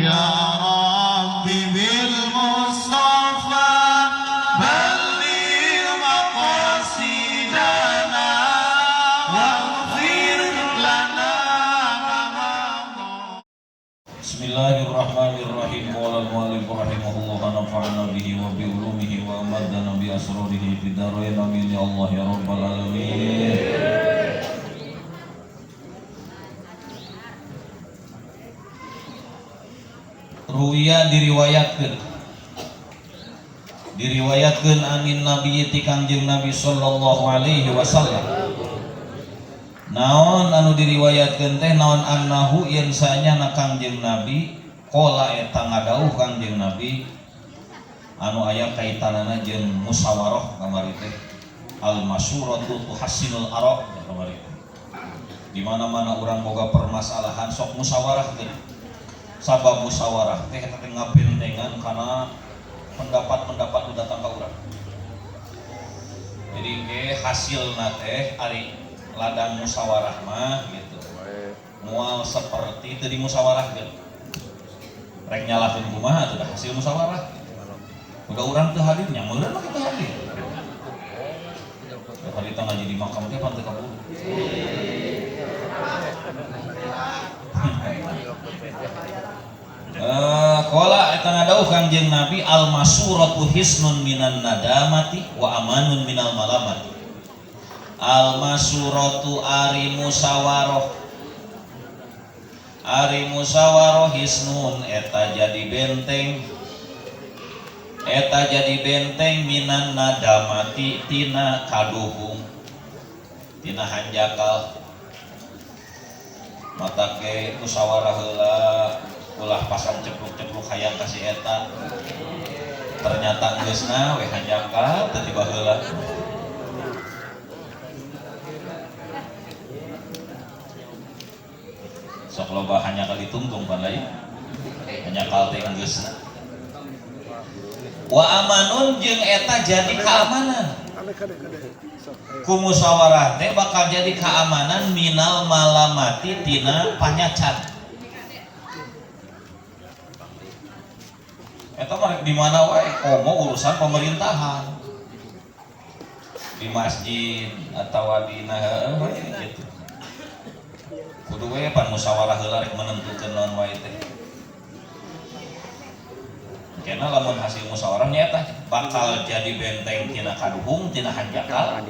يا ربي بالمصطفى بلغ مقاصدنا واغفر لنا ما مضى. بسم الله الرحمن الرحيم. قال المؤلف رحمه الله ونفعنا به وبعلومه وأمدنا بأسراره في الدارين آمين يا الله يا رب العالمين. Ruya diriwayatkeun anin nabi ti Kangjeng Nabi sallallahu alaihi wasallam. Naon anu diriwayatkeun teh naon annahu yen sanyana Kangjeng Nabi qala eta ngadauh Kangjeng Nabi anu aya kaitanana jeung musyawarah kamari teh al masyuratu tuhassinul ara kamari. Di mana-mana urang boga permasalahan sok musyawarah teh. Sabab musyawarah teh eta teh ngabentengan kana pendapat-pendapat nu datang ka urang. Jadi ge hasilna teh ari ladang musyawarah mah gitu. Moal seperti teu di musyawarahkeun. Rek nyalakeun kumaha atuh hasil musyawarah. Udah urang teu hadir nya meureun mah kita hadir. Hari teh ngaji di makam teh panteu kabur. Qala eta ngadauh Kangjeng Nabi al masuratu hisnun minan nadamati wa amanun minal malamati. Al masuratu ari musyawarah hisnun eta jadi benteng minan nadamati tina kaduhung tina hanjakal. Mata ke musyawarah heula ulah pasang cepluk-cepluk hayang kasih eta ternyata geusna we hanjakal teu tiba heula. Sok loba hanjakal ditungtung pan lain hanjakal teh geusna. Wa amanun jeung eta jadi keamanan. Ku musyawarah teh bakal jadi keamanan minal malamati tina panyacat. Eta mah di mana wae komo urusan pemerintahan. Di masjid atawa di naha gitu. Kudu we pan musyawarah heula rek menentukeun naon wae teh. Karena lamun hasil musyawarah nyata bakal jadi benteng tina kaduhung tina hanjakal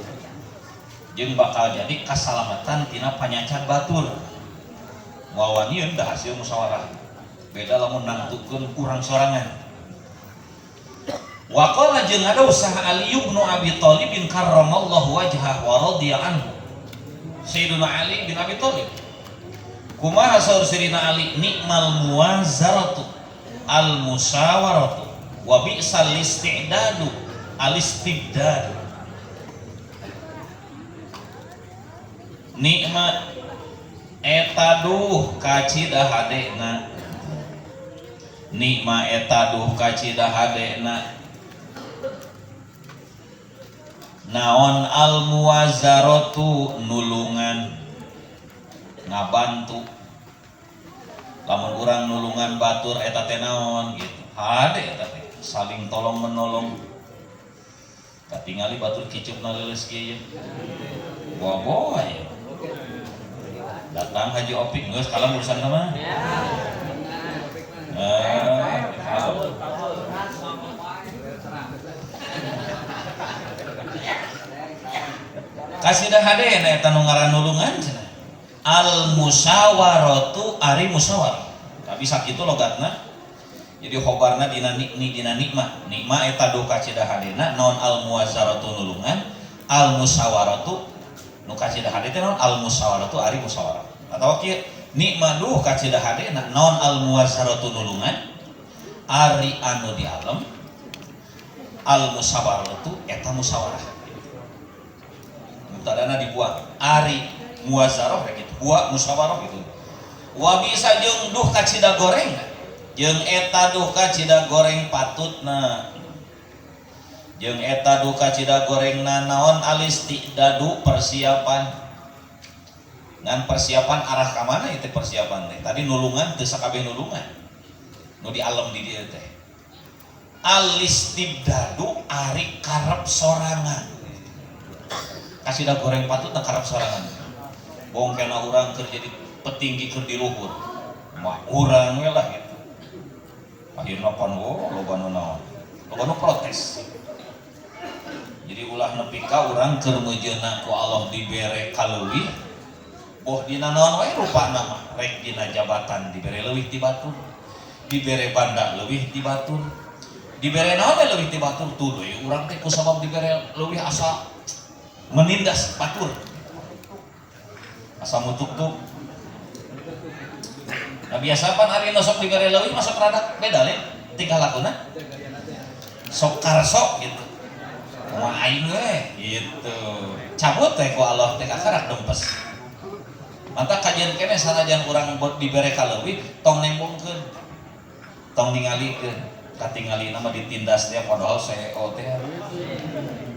jeung bakal jadi kasalamatan tina panyacat batur. Wawanieun da hasil musyawarah. Beda lamun nangtukeun kurang sorangan. Wa qala jeung ada usaha Ali bin Abi Thalib bin karramallahu wajhahu wa radhiya anhu. Sayyidina Ali bin Abi Thalib. Kumaha saur Sayyidina Ali nikmal muwazaratu al musyawaratu wa bi'sal istidadu al istibdad. Nikmat eta duh kacida hadena. Nikmat eta duh kacida hadena. Naon al muwazaratu nulungan ngabantu. Lamun urang nulungan batur eta teh naon gitu. Hade eta teh saling tolong menolong. Katingali batur kicupna leuleus kieu. Boboy. Datang Haji Opik geus kalam urusan mah. Kasidah hade eta nu ngaran nulungan cenah. Al musyawaratu ari musyawarah. Tapi sakitu logatna. Jadi khobarna dina nikmah. Nikmah eta do kacida hadena naon al muwazaratu nulungan, al musyawaratu nu kacida hadena naon al musyawaratu ari musyawarah. Atawa kieu nikmah duh kacida hadena naon al muwazaratu nulungan ari anu di alam, al musyawaratu eta musyawarah. Mubtadana dibuang ari muwazarah kayak gitu. Wa musyawarah gitu. Wa bisa jeung duh kacida goreng. Jeung eta duh kacida goreng patutna. Jeung eta duh kacida gorengna naon alistidadu persiapan. Ngan persiapan arah ka mana itu persiapan teh. Tadi nulungan teu sakabeh nulungan. nu di alam di dieu teh alistibdadu ari karep sorangan kasih dah goreng patut na karep sorangan bongkena urang keur jadi petinggi keur di luhur mah urang we lah gitu akhirna pan loba nu naon loba nu protes jadi ulah nepi ka urang keur meujeuna ku Allah dibere kaleuwih boh dina naon wae rupana mah rek dina jabatan dibere leuwih ti batur dibere banda leuwih ti batur dibere naon we leuwih ti batur tuh deui urang teh ku sabab dibere leuwih asa menindas batur asa mutuk-tuk. Nah biasa pan ari nu sok dibere leuwih masuk rada beda le tingkah lakuna sok karsok gitu wah aing we gitu cabut teh ku Allah teh kakarak dempes mantap kajian kene sanajan urang dibere kaleuwih tong nembongkeun tong ningalikeun katingalina mah ditindas dia padahal CEO teh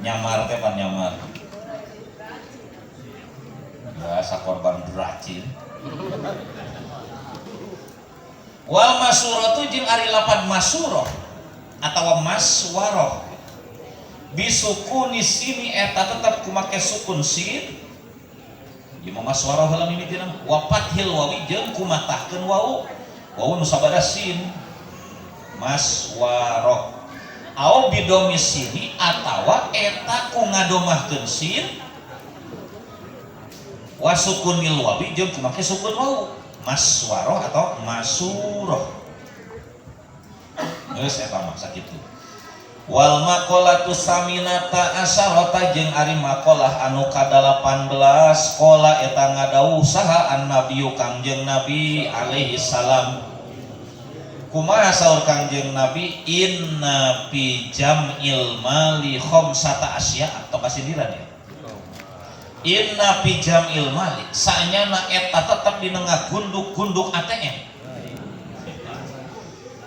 nyamar teh pan nyamar biasa korban beracin wal masuratu jeung ari lapad masuroh atawa maswaroh bisukuni sini eta tetap kumake sukun sin ieu mah maswaroh heula mimitina wa fathil wawi jeung kumatahkeun wau nu sabada sin maswaroh au bidomis sini atawa eta ku ngadomahkeun sin wa sukunil wawi jeung kumake sukun wau maswaroh atau masuroh geus eta mah sakitu wal maqalatu saminata asyarata jeung ari maqalah anu ka-18 qala eta ngadawuh saha an-nabiyyu Kangjeng Nabi alaihi salam kumaha saur Kangjeng Nabi inna fi jam'il mali khamsata asya atau kasindiran ya inna fi jam'il mali saenyana eta tetep dina ngagunduk-gunduk ATM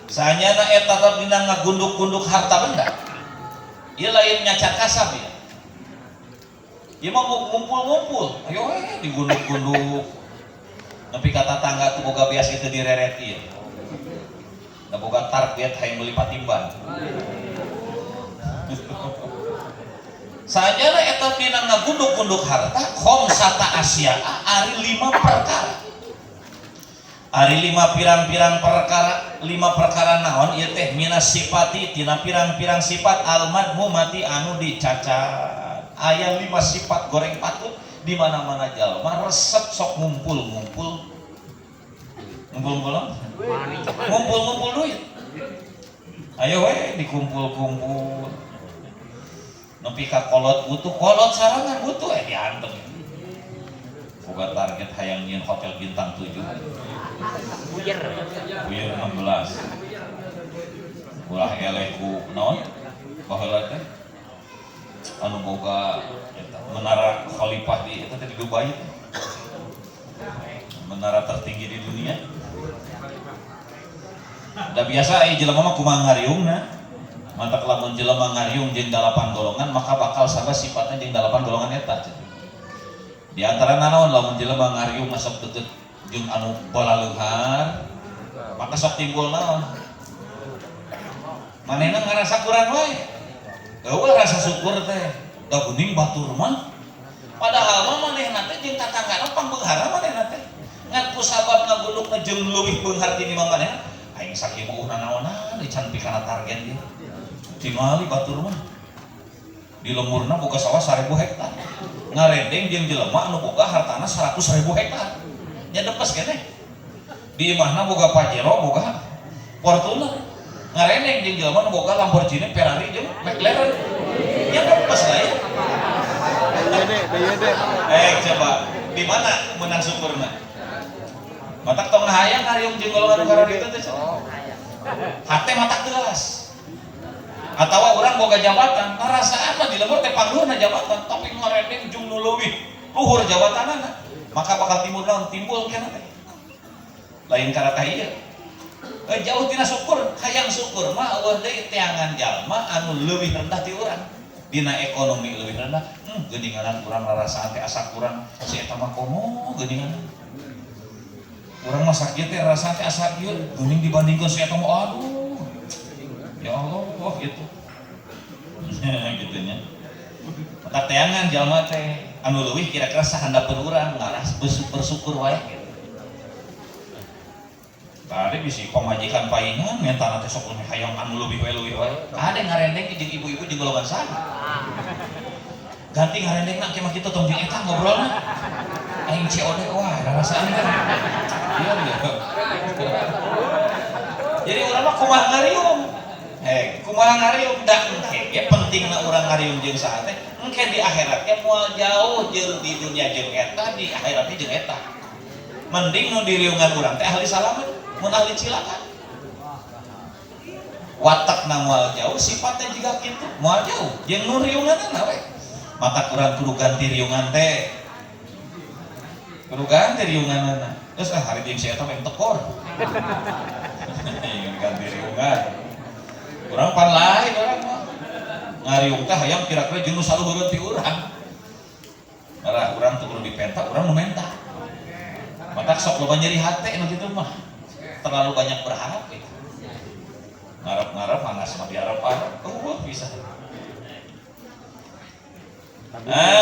saenyana eta tetep dina ngagunduk-gunduk harta benda ieu lain nyacat kasab ya ieu mah ngumpul-ngumpul ayo digunduk-gunduk nepi ka tatangga teu boga beas kitu direreti ya da boga target hayang meuli patimban sajana eta dina ngagunduk-gunduk harta khamsata asya ari 5 perkara ari 5 pirang-pirang perkara 5 perkara naon ieu teh minas sifati tina pirang-pirang sifat al-madmumati anu dicacat aya 5 sifat goreng patut di mana-mana jalma resep sok ngumpul-ngumpul duit ayo we dikumpul-kumpul nepi ka kolot butuh kolot sarangan butuh dianteng boga target hayang nyieun hotel bintang 7 buyer 16 ulah eleh ku naon baheula teh anu boga menara khalifah di eta teh di Dubai menara tertinggi di dunia da biasa jelema mah kumaha ngariungna mantap lamun jelema ngariung jeung 8 golongan maka bakal sabab sifatnya jeung 8 golongan eta di antara naon lamun jelema ngariung masuk deukeut jeung anu balaleuhar maka sok timbul naon manehna ngarasa kurang wae eueuh rasa syukur teh da geuning batur mah padahal mah manehna teh jeung tatanggana pangbeunghara manehna teh ngan ku sabab ngagundukna jeung leuwih beunghar ti imam manehna aing sakieu mah naonan dican pikana target ieu tingali batur mah di lemurna boga sawah 1000 hektar ngarendeng jeung jelema anu boga hartana 100.000 hektar nya depes keneh di imahna boga Pajero boga Fortuner ngarendeng jeung jelema anu boga Lamborghini Ferrari jeung McLaren nya depes lah ya coba di mana menang syukurna matak tong hayang ngariung jeung golongan karana itu teh hate matak gelas atawa urang boga jabatan narasaan mah di lembur teh pangluhurna jabatan tapi ngarendeng jeung nu leuwih luhur jabatanana maka bakal timbul naon timbul kana teh lain karata ieu jauh tina syukur hayang syukur mah eueuh deui teangan jalma anu leuwih rendah ti urang dina ekonomi leuwih rendah geuninganan urang narasaan teh asa kurang si eta mah komo geuninganan Orang mah sakit teh rasa teh asa ieu geuning dibandingkeun saya teh aduh. Ya Allah gitu. Gitu nya. Maka teangan jalma teh anu leuwih kira-kira sahandapeun urang ngaras bersyukur wae gitu. Tadi bisi pamajikan paingan mentana teh sok leuwih hayang anu leuwih wae. Kade ngarendeng jeung ibu-ibu jeung golongan saha. Ganti ngarendengna ke mah kitu tong jeung eta ngobrolna. Aing COD wah rasaan kan. Iya. Jadi urang mah kumaha ngariung. Kumaha ngariung da engke ge pentingna urang ngariung jeung saha teh engke di akhirat ge moal jauh jeung di dunia jeung eta di akhirat jeung eta. Mending nu diriungan urang teh ahli salamet mun ahli cilaka. Watakna moal jauh sifatnya juga kitu moal jauh jeung nu riunganna we. Mata kurang kudu ganti riungan teh. Kudu ganti riunganna. Terus hari jeung saya teh tekor. Ganti riungan. Urang pan lain urang mah. Ngariung teh hayang kira-kira jeung nu saluhureun ti urang. Marah urang teu kudu dipenta, urang nu menta. Mata sok loba nyeri hate nu kitu mah. Terlalu banyak berharap gitu. Ngarep-ngarep panas mah diarep-arep. Bisa.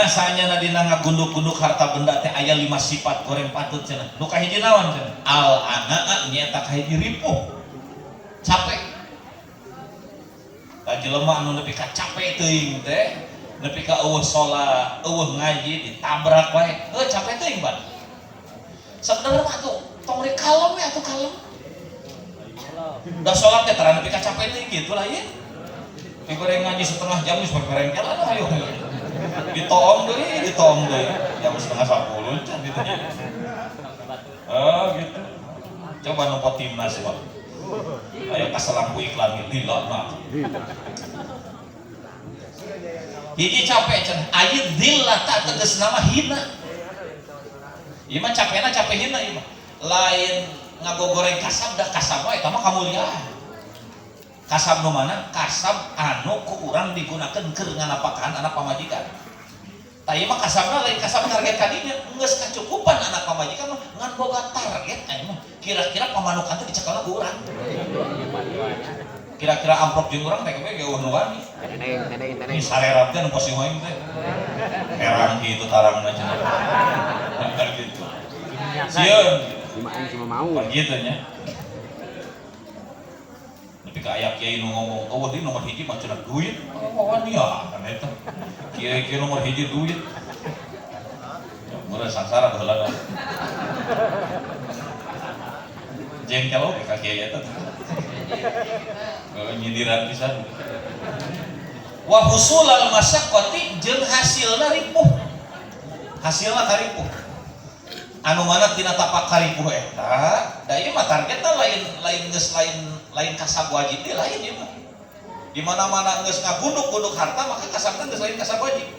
Saanyana dina ngagunduk-gunduk harta benda teh aya 5 sifat goreng patut cenah. Nu kahiji naon cenah? Al anaa nyaeta kahiji ripuh. Capek. Da jelema anu nepi ka capek teuing teh, nepi ka eueuh salat, eueuh ngaji ditabrak wae. Capek teuing ban. Sebenarnya mah tuh tong rek kalem we atuh kalem. Da salat teh tara nepi ka capek teuing kitu lah ieu. Goreng ngaji setengah jam geus berpereng jalan ayo. Ditoong deui jam 9:30 can gitu nya. Gitu. Coba nomor timnas Pak. Ayo kasalampu iklan lila mah. Hiji capek can aya dillata tegasna mah hina. Ieu mah capekna capek hina ieu mah. Lain ngagogoreng kasab dah kasab wae eta mah kamuliaan. Kasab nu mana? Kasab anu ku urang digunakeun keur nganapakan anak pamajikan. Tah ieu mah kasabna lain kasab target ka dinya, geus kacukupan anak pamajikan mah ngan boga target aya mah. Kira-kira pamanukan teh dicekelna ku urang. Kira-kira amplop jeung urang teh ge eueuh nu wani. Ini sarerap teh nu posi hoeng teh. Herang kitu tarangna cenah. Gitu. Sieun. Cuma mau. Gitu nya. Tapi ka aya kiai nu ngomong, "Oh, di nomor hiji mah cenah duit." Oh, wani ya kan eta. Kiai nomor hiji duit. Murah sangsara baheula. Jengkel oge ka kiai eta. Nyindiran pisan. Wa husulal masyaqqati jeung hasilna ripuh. Hasilna karipuh. Anu mana tina tapak karipuh eta, da ieu mah targetna lain kasab wajib teh lain ieu mah. Di mana-mana geus ngagunduk-gunduk harta maka kasabna geus lain kasab wajib.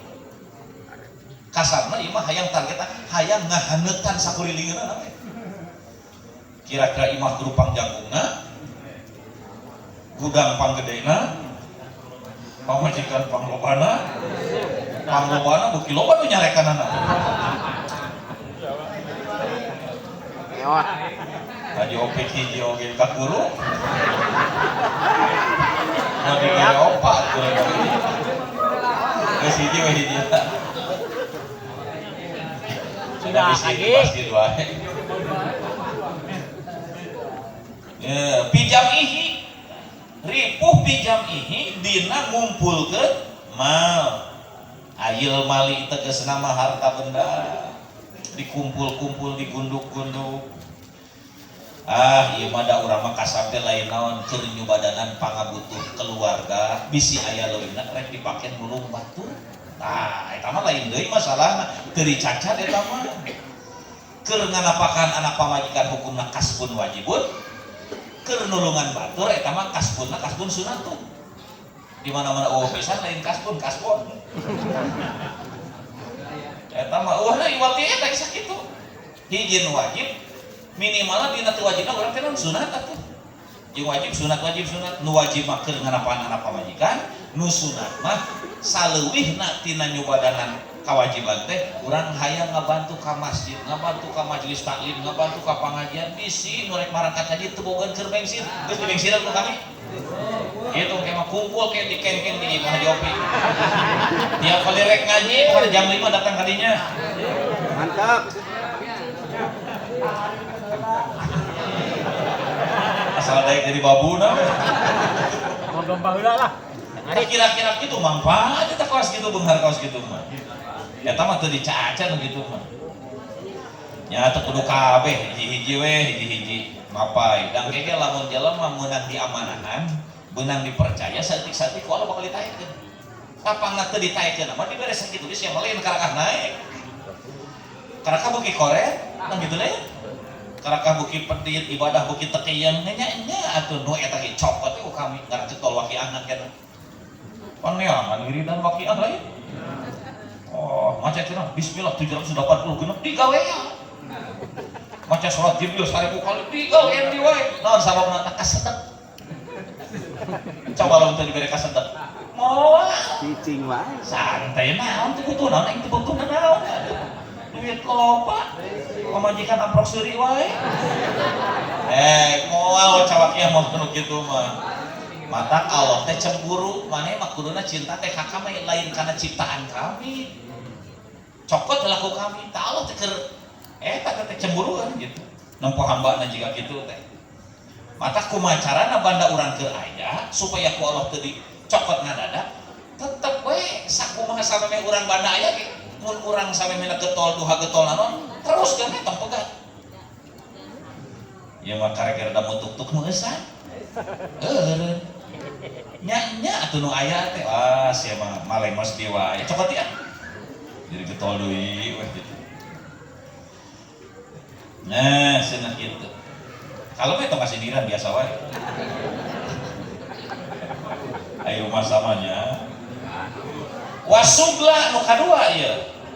Kasabna ieu mah hayang targetna hayang ngahaneutan sakurilingeunna we. Kira-kira imah kudu pangjangkungna, gudang panggedena, pamajikan panglobana beuki loba nu nyarekanana. Tadi opik hiji oge ka guru. Nabi kaya opat guru. Geus hiji we hiji. Sudah pasti dua. Pijam ihi ripuh pijam ihi dina ngumpulkeun mal. Ayil mali tegasna mah harta benda. Dikumpul-kumpul digunduk-gunduk. Ieu mah da urang mah kasab teh lain naon keur nyubadanan pangabutuh keluarga bisi aya leuwihna rek dipaken bulung batur. Tah eta mah lain deui masalahna teu dicacat eta mah. Keur nganapakan anak pamajikan hukumna kasbun wajibun. Keur nulungan batur eta mah kasbunna kasbun sunatun. Di mana-mana pisan lain kasbun. Eta mah eueuhna iwal teh eta sakitu. Hiji nu wajib minimalna dina teu wajibna urang teh sunat atuh. Jeung wajib sunat nu wajib mah keur nganapan anak pamajikan, nu sunat mah saleuwihna tina nyubadanan Kewajiban teh urang hayang ngabantu ka masjid, ngabantu ka majelis taklim, ngabantu ka pangajian, bisi nu rek marangkat haji teu bogan keur bensin, geus dibengsiran ku kami. Itu kayak mah kumpul kayak di kengkeng di Imah Haji Opi. Tiap kali rek ngaji pada jam 5 datang kadinya. Mantap. Asal daek jadi babuna. Mau gampang heula lah. Kira-kira gitu manfaat eta kaos gitu beunghar kaos gitu mah. Eta mah teu dicacan gitu mah. Nya teu kudu kabeh hiji-hiji we hiji-hiji mapai. Dan kayaknya lamun jelema meunang diamanahan, beunang dipercaya saeutik-saeutik ku Allah bakal ditaekeun. Kapangna teu ditaekeun mah dibere sakitu geus yang lain karakah naik. Karakah beuki koret, kan gitu lah ya. Karakah beuki pedit ibadah beuki teukeun nya atuh nu eta ge copot ku kami ngaran cetol wakianan kana. Paneangan ngiri dan wakian lain. Oh, maca cenah bismillah 780 genep digawean. Maca surat Jibril 1000 kali digawean di wae. Naon sababna teh kasedek. Coba lamun teu dibere kasedek. Moal Cicing wae. santai naon teh butuh naon aing teh butuh naon. Duit loba. Pamajikan amprok seuri wae. Moal cawakian mah nu kitu mah. Mata Allah teh cemburu, maneh mah kuduna cinta teh ka kami lain karena ciptaan kami. Cokot laku kami, tah Allah teh keur eta teh cemburuan gitu. Nempo hambana jiga kitu teh. Mata kumacarana banda urang keur aya supaya ku Allah teu dicokot ngadada, tetep we sakumaha sameme urang banda aya ge mun urang sameme getol duha getol naon terus kan eta pegat. Ya mah karek-karek da mutuk-tuk meusan. Nya atuh nu aya teh sia mah malemos di wae cokot ya jadi getol deui weh gitu. Nah cenah kitu kalau mah tong kasindiran biasa wae ayo masamanya wasugla nu kadua ieu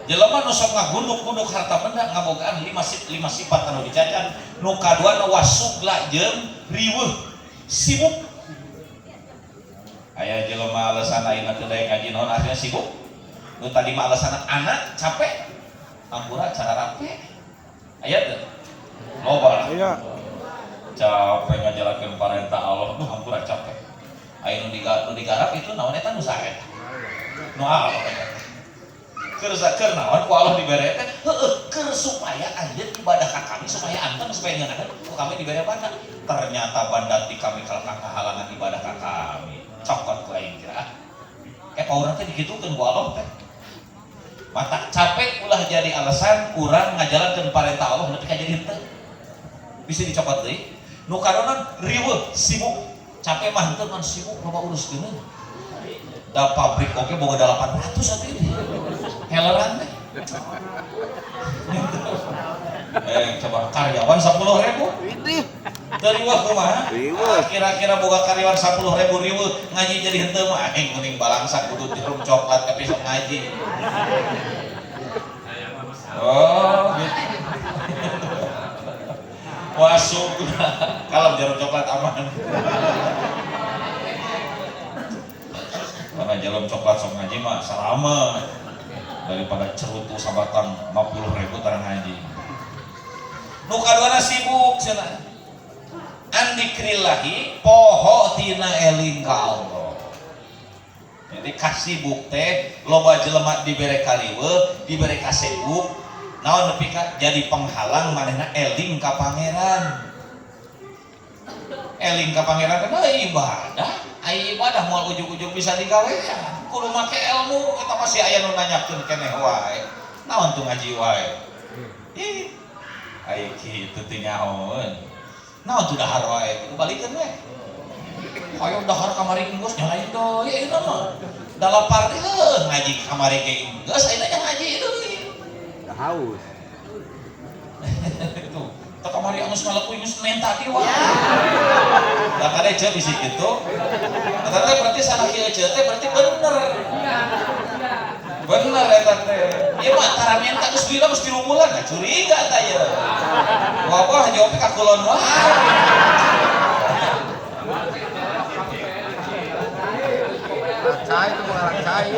jelema nu sok ngagunduk-gunduk harta benda ngabogaan lima sifat anu dicacan nu kadua nu wasugla jeung riweuh sibuk. Aya jelema alasan ayeuna teu daek ngaji naon artinya sibuk. Nu tadi mah alasan anak capek. Ampura cara rapi. Aya teu? Loba. Iya. Capek ngajalakeun parentah Allah, duh ampura capek. Aya nu digarap itu naon eta nu sae. Nu Allah eta. Keur naon ku Allah dibere teh? Heueuh, keur supaya anjeun ibadah ka kami supaya anteng supaya ngeunaheun ku kami dibere banda. Ternyata banda ti kami kalahkan kahalangan ibadah ka kami. Cokot ku aing kira. Paurang teh digitukeun ku Allah teh. Mata capek ulah jadi alasan urang ngajalankeun parentah Allah nepi ka jadi henteu. Bisa dicokot deui. Nu kadonan riweuh sibuk. Capek mah henteu kan sibuk loba uruskeun. Da pabrik oge boga 800 atuh ieu. Heleran teh. Coba karyawan 10.000. Widih. Riweuh kumaha? Kira-kira boga karyawan 10.000 riweuh ngaji jadi henteu mah aing mending balangsa kudu dirum coklat tapi sok ngaji. Oh, gitu. Wasuk. Kalau jarum coklat aman. Karena jarum coklat sok ngaji mah salamet daripada cerutu sabatang 50.000 tarang ngaji. Nu kaduana sibuk cenah. Andikrillahi poho tina eling ka Allah. Jadi kasibuk teh loba jelema dibere kariweuh, dibere kasibuk, naon nepi ka jadi penghalang manehna eling ka pangeran. Eling ka pangeran kana ibadah, ai ibadah moal ujug-ujug bisa digawean. Kudu make ilmu eta masih aya nu nanyakeun keneh wae. Naon tuh ngaji wae. Ih. Ai kitu teh nyahoeun. Nah, itu dahar wae, balikeun we. Hoyong dahar kamari geus nyalain deui ieu mah. Da lapar teh ngaji kamari ge geus ayeuna nya ngaji deui. Haus. Itu. Teu kamari geus ngalakuin geus menta ti wae. Da kade ceuk bisi kitu. Eta teh berarti salah kieu ceuk teh berarti bener. Bener eta teh. Ieu mah tara menta geus dina geus 3 bulan, curiga tah ieu. Wabah jawabnya kakulon wae. Cai itu mengarang cai.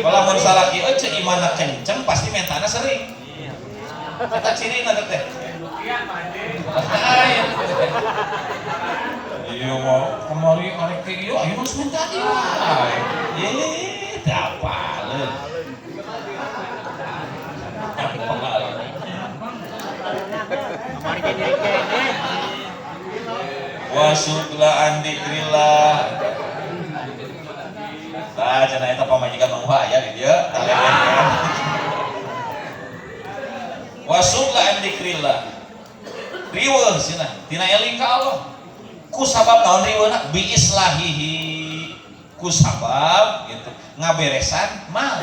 Kalau mun salaki ceu imanna kenceng pasti mentana sering. Eta ciri na teh. Iya mau kemari arek teh ieu ayeuna geus menta ieu. Teu apaleun. Kemarin jadi kene. Wasugla andikrillah. Tah cenah eta pamajikan Mang Wahya di dieu talelehan. Wasugla andikrillah. Riweuh cenah tina eling ka Allah. Ku sabab naon riweuna bi islahihi. Ku sabab gitu ngaberesan mal.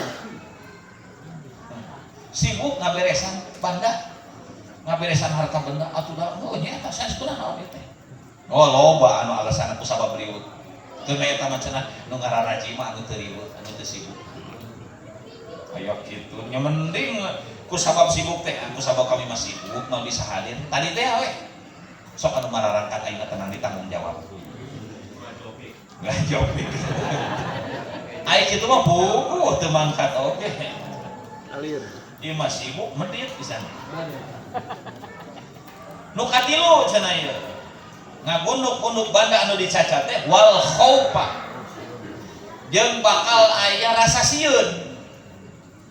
Sibuk ngaberesan banda. Ngaberesan harta benda atuh da nya eta saneskeuna naon teh. Oh loba anu alasan ku sabab riweuh. Teu mah eta mah cenah nu ngararaji mah anu teu riweuh, anu teu sibuk. Aya kitu nya mending ku sabab sibuk teh, ku sabab kami masih sibuk mau bisa hadir. Tadi teh we. Sok anu mararangkan ayeuna tenang ditanggung jawab. Enggak jawab. Ai kitu mah buku teu mangkat oge. Alir. Ieu mah sibuk medit pisan. Nu katilu cenah ieu. Ngagunduk-gunduk banda anu dicacat teh wal khaufa. Jeung bakal aya rasa sieun.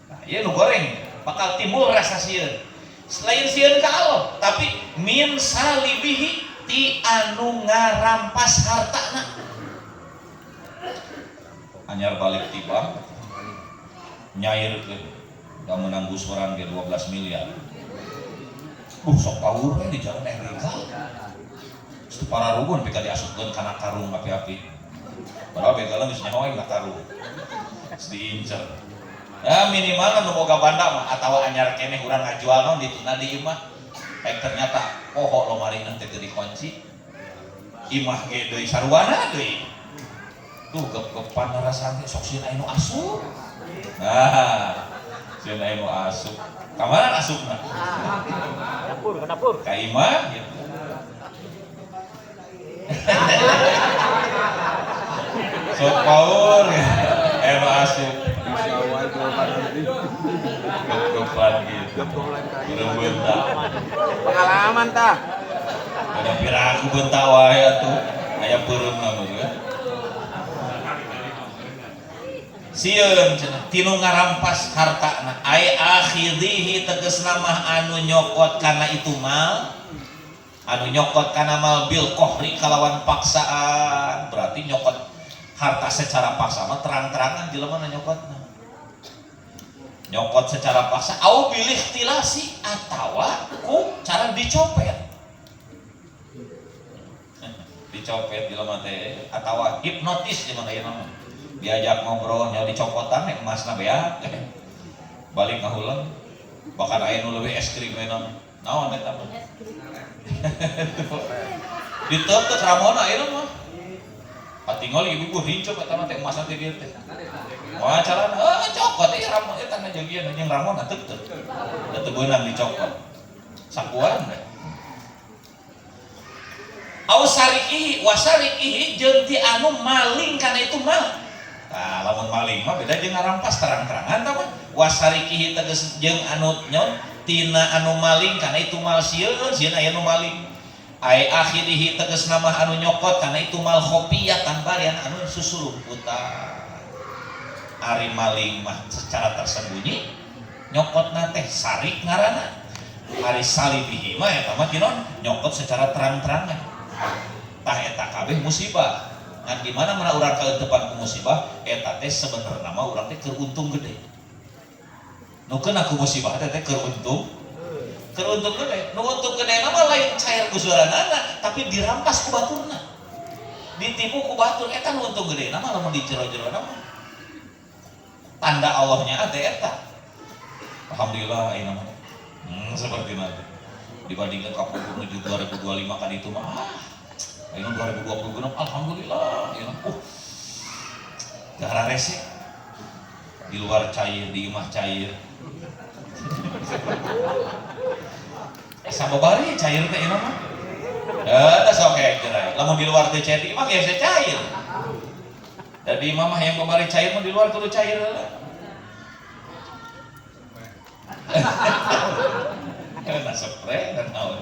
Nah, ieu nu goreng bakal timbul rasa sieun. Selain sieun ka Allah, tapi min salibihi ti anu ngarampas hartana. Anyar balik tiba nyairkeun da menang gusuran ge 12 miliar. Sok pawur di jalan Erika. Para rugun pika diasupkeun kana karung api-api. Padahal begalan geus nyawa ka karung. Diincer. Ya minimal nu boga banda mah atawa anyar keneh urang ngajual naon dituna di imah. Baik ternyata poho lomarina teh teu dikunci. Imah ge deui sarwana deui. Tuh gep-gepan rasana sok sieun aya nu asup. Nah, sieun aya nu asup. Ka mana asupna? Dapur, ke dapur. Ka imah gitu. Sok paur aya nu asup. Awal jawaban tadi. Gep-gepan gitu. Urang bentak. Pengalaman tah. Ada piraku bentak wae atuh. Aya peureumna meureun. Sieun cenah tinu ngarampas hartana ai akhidhihi tegasna mah anu nyokot kana itu mal anu nyokot kana mal bil qahri kalawan paksaan berarti nyokot harta secara paksa mah terang-terangan jelema nyokotna nyokot secara paksa au bil ikhtilasi atawa ku cara dicopet dicopet jelema teh atawa hipnotis jelema ieu mah diajak ngobrol nyawa dicopotan emasna beak balik ngahulang bahkan aya nu leuwih es krim naon eta mah diteuteuk ramona ayeuna mah patinggal ibu-ibu rincep eta mah teh emasna teh dieu teh wah carana cokot ieu ramon eta na jeung jeung ramona teuteuk da teu beunang dicokot sakuan we aw sarikihi wa sarikihi jeung ti anu maling kana itu mal. Nah, lamun maling mah beda jeung ngarampas terang-terangan tah mah. Wasarikihi tegas jeung anu nyon tina anu maling kana itu mal sieun aya nu maling. Ai akhirihi tegasna mah anu nyokot kana itu mal khofiyatan barian anu susulumputan. Ari maling mah secara tersembunyi nyokotna teh sarik ngaranna. Ari salibihi mah eta mah kinon nyokot secara terang-terangan. Tah eta kabeh musibah. Nah, gimana mana urang kaeutepan ku musibah eta teh sebenarnya mah urang teh keur untung gede. Nu keuna ku musibah teh keur untung gede. Nu untung gede mah lain cair gusuranana tapi dirampas ku baturna. Ditipu ku batur eta nu untung gede mah lamun dicero-cerona mah. Tanda Allahnya ade eta. Alhamdulillah ayeuna mah. Seperti nanti dibandingkan ka menuju 2025 kan itu mah ayeuna 2026 alhamdulillah ya gara resik di luar cair di imah cair sababari cair teh ieu mah teh sok gerai lamun di luar teh cair di imah geus cair jadi imah mah yang babari cair mah di luar kudu cair Karena spray dan naon.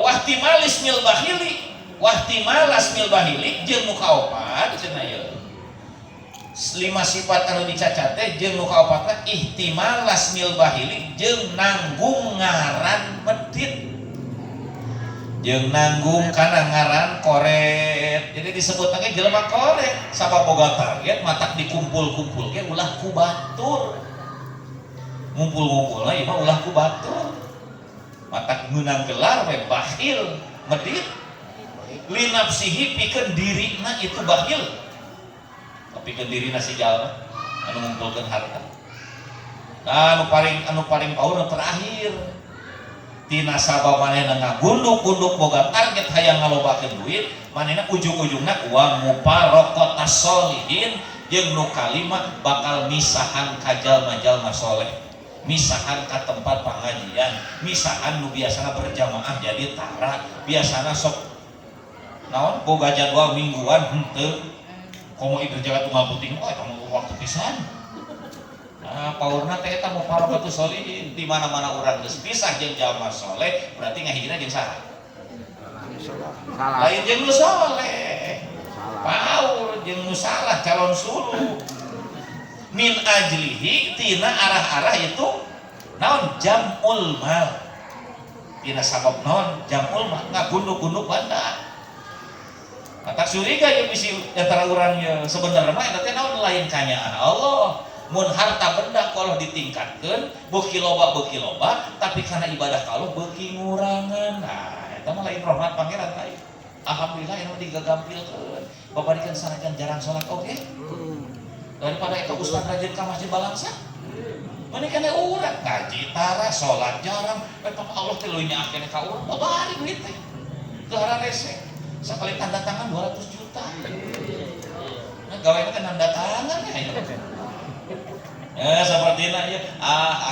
Wahtimalis mil bahili, wahtimalas mil bahili jeung nu kaopat cenah ieu. 5 sifat anu dicacat teh jeung nu kaopatna ihtimalas mil bahili jeung nanggung ngaran medit. Jeung nanggung kana ngaran koret. Jadi disebut lagi jelema koret sabab boga target matak dikumpul-kumpul ge ulah ku batur. Ngumpul-ngumpulna ieu mah ulah ku batur. Matak meunang gelar we bakhil medit li nafsihi pikeun dirina itu bakhil pikeun dirina si jalma anu ngumpulkeun harta. Nah anu paling paur terakhir tina sabab manehna ngagunduk-gunduk boga target hayang ngalobakeun duit manehna ujung-ujungna wa muparaqatas sholihin jeung nu kalima bakal misahan ka jalma-jalma soleh. Misahan ke tempat pengajian, misahan nu biasana berjamaah jadi tara, biasana sok naon boga jadwal mingguan henteu komo ieu jaga tunggal puting kamu waktu pisan. Nah, paurna teh eta muparaqatus sholihin di mana-mana urang geus pisah jeung jalma soleh, berarti ngahijina jeung saha? Salah. Lain jeung nu soleh. Paur jeung nu salah calon suluh. Min ajlihi tina arah-arah itu naon jamul mal tina sabab naon jamul mal ngagunduk-gunduk banda kata suriga yang bisi antara urang ye sebenarnya mah eta teh naon lain kanyaan Allah mun harta benda kalau ditingkatkeun beuki loba tapi karena ibadah ka Allah beuki ngurangan. Nah eta mah lain rahmat pangeran lain. Alhamdulillah anu digagampilkeun babarikan sanajan jarang salat oge. Daripada itu ustaz rajin ke masjid balangsa mana kena urang ngaji tara sholat jarang tapi Allah telunya akhirnya ka urang babari duit teh gahara rese sekali tanda tangan 200 juta nah gawe kan tanda tangan ya seperti itu ya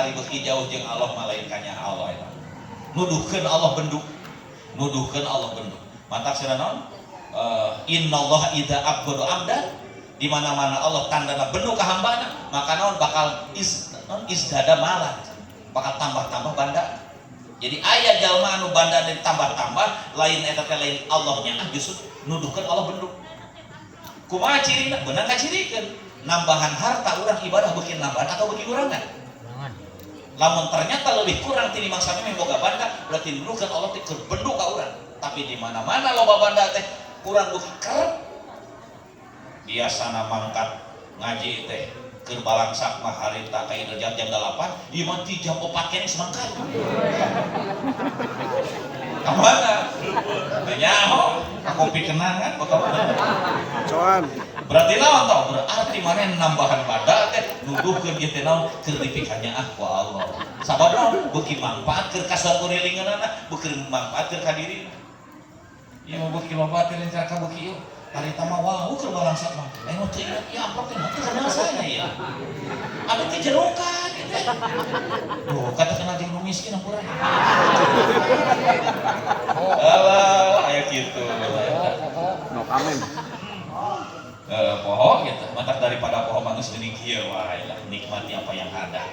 ari beuki jauh jeung Allah malain kanya Allah eta nuduhkeun Allah benduk mantap sira naon innallaha idza abghadu amdan di mana-mana Allah tandana benu ka hambana maka naon bakal isdada malan bakal tambah-tambah banda. Jadi aya jalma anu banda ditambah-tambah lain eta teh lain Allahnya justru nuduhkeun Allah benduk. Kumaha cirina? Beunang kacirikeun nambahan harta urang ibadah beuki nambahan atau beuki kurangan? Lamun ternyata lebih kurang ti mangsa meh boga banda berarti nuduhkeun Allah teh keur benduk ka urang. Tapi di mana-mana loba banda teh kurang beuki kerep biasana mangkat ngaji teh keur balangsak mah harita ka jam 8 ieu mah ti jam 4 keneh semangkat. Ka mana? Nyaho, kopi kenangan bagaimana? Coan. Berarti naon tah? Berarti maneh nambahan bada teh nuduhkeun ieu teh naon keur dipikannya ku Allah. Sabab naon? Beuki manfaat keur ka sakurilingeunana, beuki manfaat keur ka dirina. Ieu mah beuki manfaat keur ka beuki ieu. Harita mah wau keur balangsak mah. Lain teh ya amplop teh teu kenal saya ya. Abi teh jerokan gitu. Duh, kata kenal jeung nu miskin ampura. Alah, aya kitu. No comment. Poho gitu. Mantap daripada poho manus geuning kieu wae lah nikmati apa yang ada.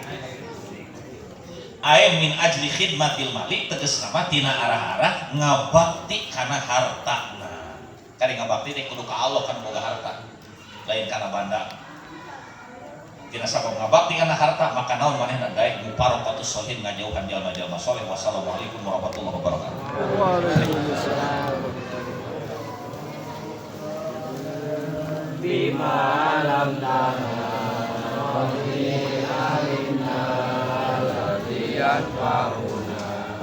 Ai min ajli khidmatil malik tegasna mah tina arah-arah ngabakti kana hartana. Kari ngabakti teh kudu ka Allah kan boga harta lain kana banda tina sabab ngabakti kana harta maka naon manehna daek muparaqatus sholihin ngajauhan jalma-jalma saleh. Wassalamualaikum warahmatullahi wabarakatuh. Waalaikumsalam. Bima lam tanah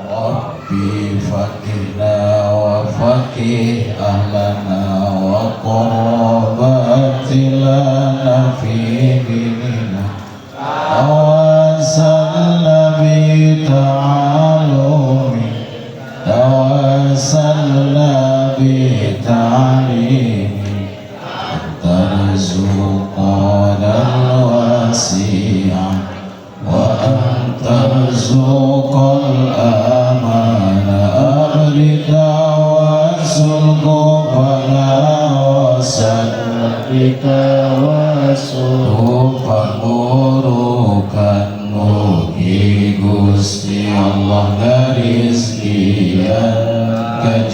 Rabbi fakirna wa fakih ahlana wa qurbatilana fi dinina tawassalna bi ta'alumi tawassalna bi ta'alimi tarzuqana wasi'an wa tarzuqal amana abrida wasul qubala wasalika wasul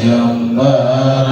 Jember